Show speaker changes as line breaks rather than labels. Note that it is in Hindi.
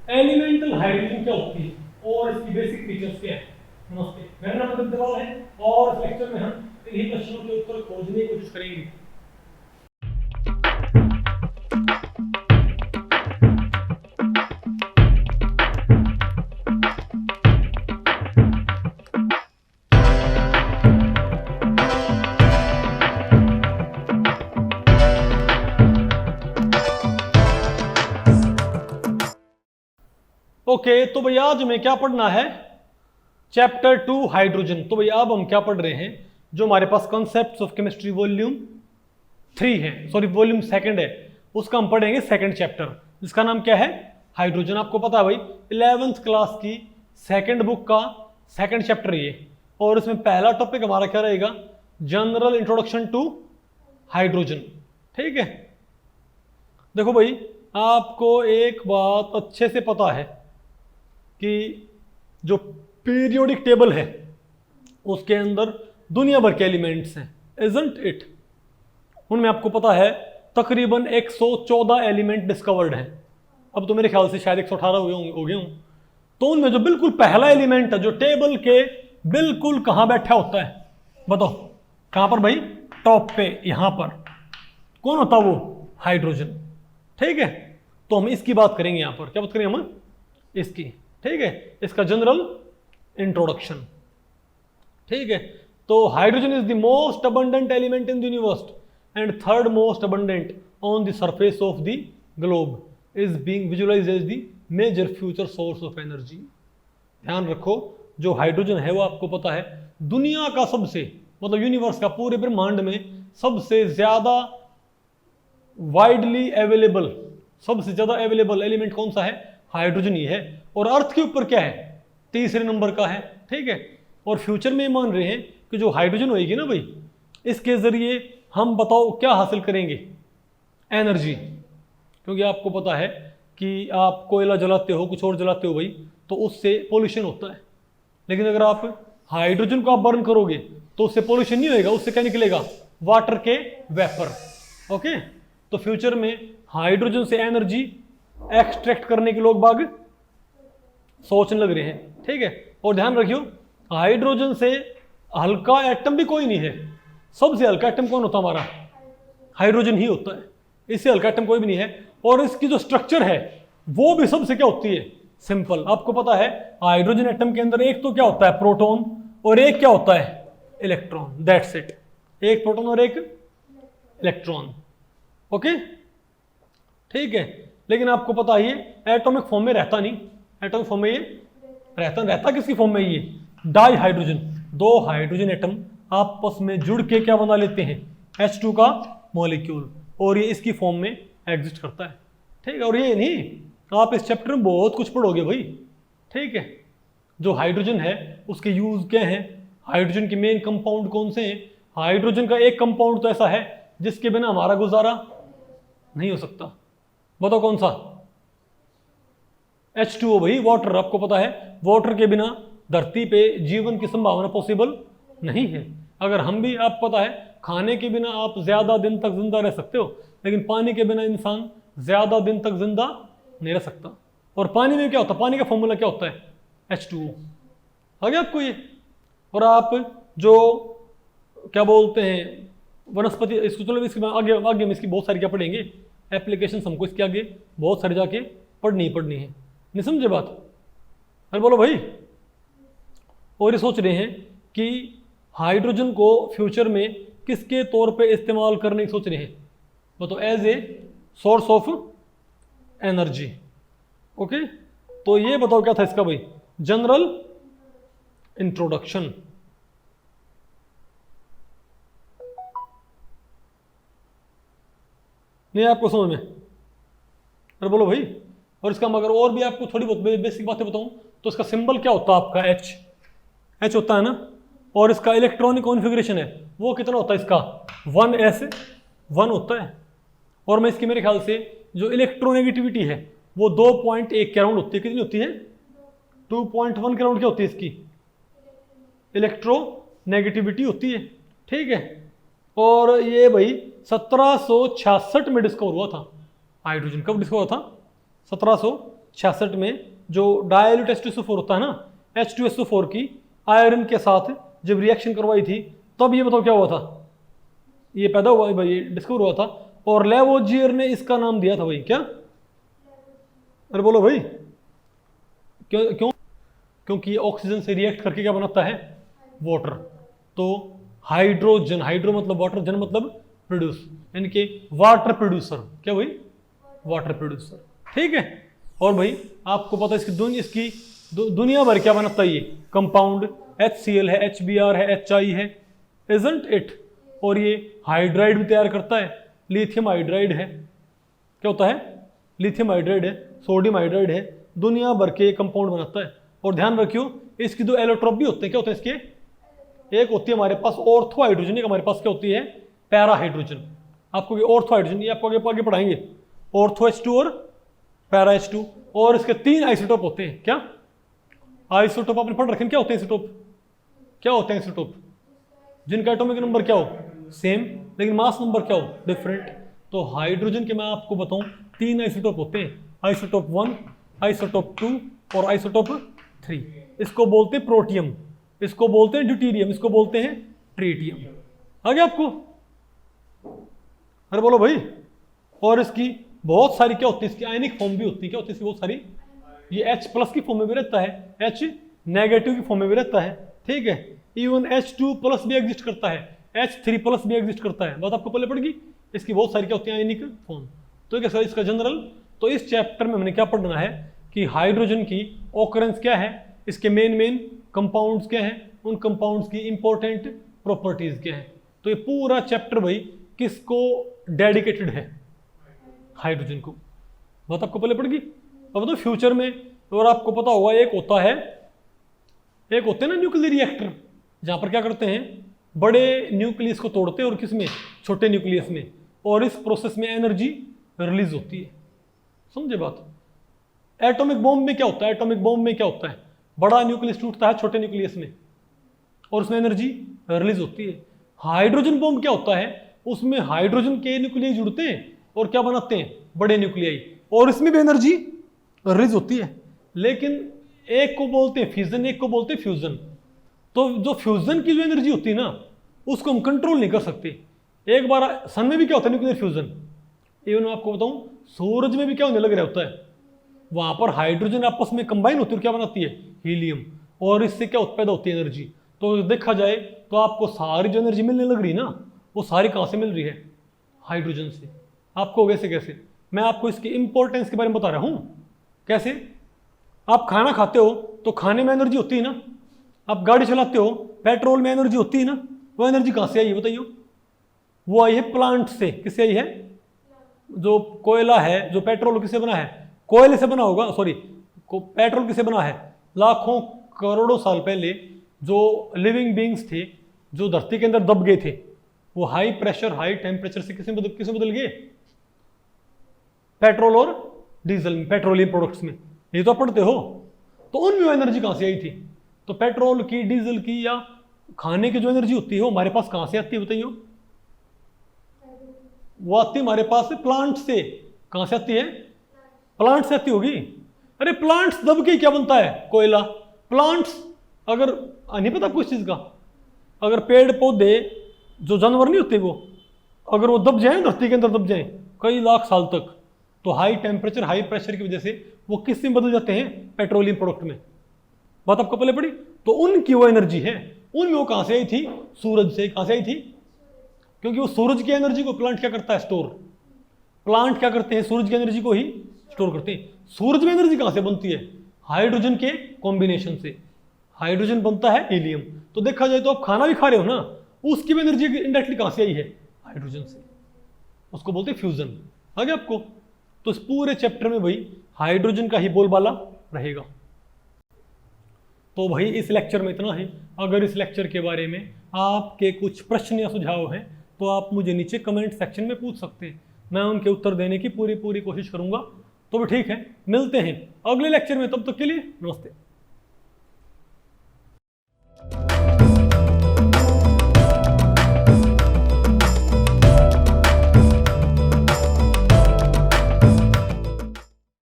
एलिमेंटल हाइड्रोजन क्या होती है और इसकी बेसिक फीचर्स क्या है। नमस्ते, मेरा नाम अमित देवाल है और इस लेक्चर में हम इन्हीं प्रश्नों के उत्तर खोजने की कोशिश करेंगे। ओके, तो भैया आज हमें क्या पढ़ना है, चैप्टर 2 हाइड्रोजन। तो भैया अब हम क्या पढ़ रहे हैं, जो हमारे पास कॉन्सेप्ट्स ऑफ केमिस्ट्री वॉल्यूम 3 है, सॉरी वॉल्यूम 2 है, उसका हम पढ़ेंगे सेकंड चैप्टर, जिसका नाम क्या है, हाइड्रोजन। आपको पता है भाई 11th क्लास की सेकंड बुक का सेकंड चैप्टर ये, और इसमें पहला टॉपिक हमारा क्या रहेगा, जनरल इंट्रोडक्शन टू हाइड्रोजन। ठीक है, देखो भाई आपको एक बात अच्छे से पता है कि जो पीरियोडिक टेबल है उसके अंदर दुनिया भर के एलिमेंट्स हैं, इजंट इट। उनमें आपको पता है तकरीबन 114 एलिमेंट डिस्कवर्ड हैं। अब तो मेरे ख्याल से शायद 118 हो गए हों। तो उनमें जो बिल्कुल पहला एलिमेंट है, जो टेबल के बिल्कुल कहाँ बैठा होता है, बताओ कहाँ पर भाई, टॉप पे, यहां पर कौन होता वो, हाइड्रोजन। ठीक है, तो हम इसकी बात करेंगे यहां पर, क्या बात करेंगे हम, इसकी। ठीक है, इसका जनरल इंट्रोडक्शन। ठीक है, तो hydrogen is the most abundant element in the universe and third most abundant on the surface of the globe, is being visualised as the major future source of energy. ध्यान रखो, जो हाइड्रोजन है वो आपको पता है दुनिया का सबसे, मतलब यूनिवर्स का, पूरे ब्रह्मांड में सबसे ज्यादा वाइडली अवेलेबल, सबसे ज्यादा अवेलेबल एलिमेंट कौन सा है, हाइड्रोजन ही है। और अर्थ के ऊपर क्या है, तीसरे नंबर का है। ठीक है, और फ्यूचर में मान रहे हैं कि जो हाइड्रोजन होएगी ना भाई, इसके जरिए हम बताओ क्या हासिल करेंगे, एनर्जी। क्योंकि आपको पता है कि आप कोयला जलाते हो, कुछ और जलाते हो भाई, तो उससे पोल्यूशन होता है। लेकिन अगर आप हाइड्रोजन को आप बर्न करोगे तो उससे पोल्यूशन नहीं होएगा, उससे क्या निकलेगा, वाटर के वेपर। ओके, तो फ्यूचर में हाइड्रोजन से एनर्जी एक्सट्रैक्ट करने के लोग बाग सोचने लग रहे हैं। ठीक है, और ध्यान रखियो हाइड्रोजन से हल्का एटम भी कोई नहीं है। सबसे हल्का एटम कौन होता है हमारा, हाइड्रोजन ही होता है, इससे हल्का एटम कोई भी नहीं है। और इसकी जो स्ट्रक्चर है वो भी सबसे क्या होती है, सिंपल। आपको पता है हाइड्रोजन एटम के अंदर एक तो क्या होता है, प्रोटॉन, और एक क्या होता है, इलेक्ट्रॉन। दैट्स इट, एक प्रोटॉन और एक इलेक्ट्रॉन। ओके, ठीक है, लेकिन आपको पता ही है एटॉमिक फॉर्म में रहता नहीं, एटॉमिक फॉर्म में ये रहता किसकी फॉर्म में, ये डाई हाइड्रोजन। दो हाइड्रोजन एटम आपस में जुड़ के क्या बना लेते हैं, H2 का मॉलिक्यूल, और ये इसकी फॉर्म में एग्जिस्ट करता है। ठीक है, और ये नहीं, आप इस चैप्टर में बहुत कुछ पढ़ोगे भाई। ठीक है, जो हाइड्रोजन है उसके यूज क्या हैं, हाइड्रोजन के मेन कंपाउंड कौन से हैं। हाइड्रोजन का एक कंपाउंड तो ऐसा है जिसके बिना हमारा गुजारा नहीं हो सकता, बताओ कौन सा, H2O भाई, वाटर। आपको पता है वाटर के बिना धरती पे जीवन की संभावना पॉसिबल नहीं है। अगर हम भी, आपको पता है खाने के बिना आप ज्यादा दिन तक जिंदा रह सकते हो, लेकिन पानी के बिना इंसान ज्यादा दिन तक जिंदा नहीं रह सकता। और पानी में क्या होता है, पानी का फॉर्मूला क्या होता है, H2O। आ गया आपको ये। और आप जो क्या बोलते हैं वनस्पति, इसको चलो इसके आगे आगे हम इसकी बहुत सारी क्या पढ़ेंगे, एप्लीकेशन हमको इसके आगे बहुत सारी जाके पढ़नी है। नहीं समझे बात, अरे बोलो भाई। और ये सोच रहे हैं कि हाइड्रोजन को फ्यूचर में किसके तौर पे इस्तेमाल करने की सोच रहे हैं, बताओ, as a source of energy. Okay, तो ये बताओ क्या था इसका भाई, जनरल इंट्रोडक्शन। नहीं आपको समझ में, अरे बोलो भाई। और इसका मगर और भी आपको थोड़ी बहुत बेसिक बातें बताऊं तो इसका सिंबल क्या होता है आपका, H होता है ना। और इसका इलेक्ट्रॉनिक कॉन्फ़िगरेशन है वो कितना होता है इसका, 1s1 होता है। और मैं इसकी मेरे ख्याल से जो इलेक्ट्रोनेगेटिविटी है वो 2.1 के अराउंड होती है। कितनी होती है, 2.1 के अराउंड क्या होती है इसकी, इलेक्ट्रोनेगेटिविटी होती है। ठीक है, और ये भाई 1766 में डिस्कवर हुआ था हाइड्रोजन। कब डिस्कवर हुआ था, 66 में जो डायल्यूट H2SO4 होता है ना, H2SO4 की आयरन के साथ जब रिएक्शन करवाई थी तब ये बताओ क्या हुआ था, ये पैदा हुआ भाई, ये डिस्कवर हुआ था। और लेवोजियर ने इसका नाम दिया था भाई, क्या? अरे बोलो भाई, क्यों? क्योंकि ऑक्सीजन से रिएक्ट करके क्या बनाता है? वाटर। तो हाइड्रोजन, हाइड्रो मतलब वाटर, जन मतलब प्रोड्यूस, यानी कि वाटर प्रोड्यूसर। क्या भाई? Water producer. ठीक है। और भाई आपको पता है इसकी दुनिया भर क्या बनाता है ये कंपाउंड? HCl है, HBr है, HI है, इजंट इट? और ये हाइड्राइड भी तैयार करता है, लिथियम हाइड्राइड है। क्या होता है? लिथियम हाइड्राइड है, सोडियम हाइड्राइड है, दुनिया भर के कंपाउंड बनाता है। और ध्यान रखियो इसकी दो एलोट्रोप भी होते हैं। क्या होते हैं इसके? एक होती है हमारे पास ऑर्थो हाइड्रोजन, एक हमारे पास क्या होती है? Para hydrogen. आपको ये ऑर्थो हाइड्रोजन ये आपको आगे पढ़ाएंगे, ऑर्थो H2 और पैरा H2। और इसके 3 आइसोटोप होते हैं। क्या आइसोटोप आपने पढ़ रखे हैं? क्या होते हैं आइसोटोप? क्या होते हैं आइसोटोप? जिनका एटॉमिक नंबर क्या हो? सेम, लेकिन मास नंबर क्या हो? डिफरेंट। तो हाइड्रोजन के मैं आपको बताऊं 3 आइसोटोप होते हैं, आइसोटोप 1, आइसोटोप 2 और आइसोटोप 3। इसको बोलते हैं प्रोटियम, इसको बोलते हैं ड्यूटेरियम, इसको बोलते हैं ट्रिटियम। आ गया आपको? अरे बोलो भाई। और इसकी बहुत सारी क्या होती है? इसकी आयनिक फॉर्म भी होती है। क्या होती है इसकी? बहुत सारी। ये H+ की फॉर्म में भी रहता है, H नेगेटिव की फॉर्म में भी रहता है। ठीक है। इवन H2+ भी एग्जिस्ट करता है, H3+ भी एग्जिस्ट करता है। बात आपको पहले पड़ेगी। इसकी बहुत सारी क्या होती है? Ionic form. तो क्या इसका जनरल, तो इस चैप्टर में हमने क्या पढ़ना है कि हाइड्रोजन की ऑकरेंस क्या है, इसके मेन कंपाउंड्स क्या हैं, उन कंपाउंड्स की इंपॉर्टेंट प्रॉपर्टीज क्या है। तो ये पूरा चैप्टर भाई किसको डेडिकेटेड है? हाइड्रोजन को। बात आपको पहले पड़ेगी। अब तो फ्यूचर में और आपको पता होगा एक होते हैं ना न्यूक्लियर रिएक्टर, जहां पर क्या करते हैं? बड़े न्यूक्लियस को तोड़ते हैं और किसमें? छोटे न्यूक्लियस में। और इस प्रोसेस में एनर्जी रिलीज होती है। समझे बात? एटॉमिक बॉम्ब में क्या होता है? एटॉमिक बॉम्ब में क्या होता है? बड़ा न्यूक्लियस टूटता है छोटे न्यूक्लियस में और उसमें एनर्जी रिलीज होती है। हाइड्रोजन बॉम्ब क्या होता है? उसमें हाइड्रोजन के न्यूक्लियाई जुड़ते हैं और क्या बनाते हैं? बड़े न्यूक्लियाई, और इसमें भी एनर्जी रिलीज होती है। लेकिन एक को बोलते हैं फिजन, एक को बोलते हैं फ्यूजन। तो जो फ्यूजन की जो एनर्जी होती है ना, उसको हम कंट्रोल नहीं कर सकते। एक बार सन में भी क्या होता है? Nuclear fusion. इवन मैं आपको बताऊं सूरज में भी क्या होने लग रहा होता है? वहां पर हाइड्रोजन आपस में कंबाइन होती है और क्या बनाती है? हीलियम। और इससे क्या पैदा होती है? एनर्जी। तो देखा जाए तो आपको सारी जो एनर्जी मिलने लग रही है ना, वो सारी कहां से मिल रही है? हाइड्रोजन से। आपको कैसे? मैं आपको इसकी इंपॉर्टेंस के बारे में बता रहा हूं। कैसे? आप खाना खाते हो तो खाने में एनर्जी होती है ना, आप गाड़ी चलाते हो पेट्रोल में एनर्जी होती है ना, वो एनर्जी कहां से आई है बताइए? वो आई है प्लांट से। किससे आई है? जो कोयला है, जो पेट्रोल किससे बना है? कोयले से बना होगा, सॉरी पेट्रोल किससे बना है? लाखों करोड़ों साल पहले जो लिविंग बींग्स थे, जो धरती के अंदर दब गए थे, वो हाई प्रेशर हाई टेम्परेचर से किस में बदल गए? पेट्रोल और डीजल में, पेट्रोलियम प्रोडक्ट्स में। ये तो पढ़ते हो। तो उनमें एनर्जी कहां से आई थी? तो पेट्रोल की, डीजल की या खाने की जो एनर्जी होती है वो हमारे पास कहां से आती है बताइए? वो आती है हमारे पास प्लांट से। कहां से आती है? प्लांट से आती होगी। अरे प्लांट्स दब के क्या बनता है? कोयला। प्लांट्स अगर नहीं पता आपको इस चीज का? अगर पेड़ पौधे जो जानवर नहीं होते, वो अगर वो दब जाए धरती के अंदर, दब जाए कई लाख साल तक, तो हाई टेम्परेचर हाई प्रेशर की वजह से वो किस में बदल जाते हैं? पेट्रोलियम प्रोडक्ट में। बात आपको पहले पड़ी। तो उनकी वो एनर्जी है, उनमें वो कहां से आई थी? सूरज से। कहां से आई थी? क्योंकि वो सूरज की एनर्जी को प्लांट क्या करता है? स्टोर। प्लांट क्या करते हैं? सूरज की एनर्जी को ही स्टोर करते हैं। सूरज में एनर्जी कहां से बनती है? हाइड्रोजन के कॉम्बिनेशन से। हाइड्रोजन बनता है हीलियम। तो देखा जाए तो आप खाना भी खा रहे हो ना, उसकी भी एनर्जी इंडायरेक्टली कहां से आई है? हाइड्रोजन से। उसको बोलते हैं फ्यूजन। आ गया आपको? तो इस पूरे चैप्टर में भाई हाइड्रोजन का ही बोलबाला रहेगा। तो भाई इस लेक्चर में इतना ही। अगर इस लेक्चर के बारे में आपके कुछ प्रश्न या सुझाव हैं तो आप मुझे नीचे कमेंट सेक्शन में पूछ सकते हैं, मैं उनके उत्तर देने की पूरी कोशिश करूंगा। तो भी ठीक है, मिलते हैं अगले लेक्चर में, तब तक के लिए नमस्ते।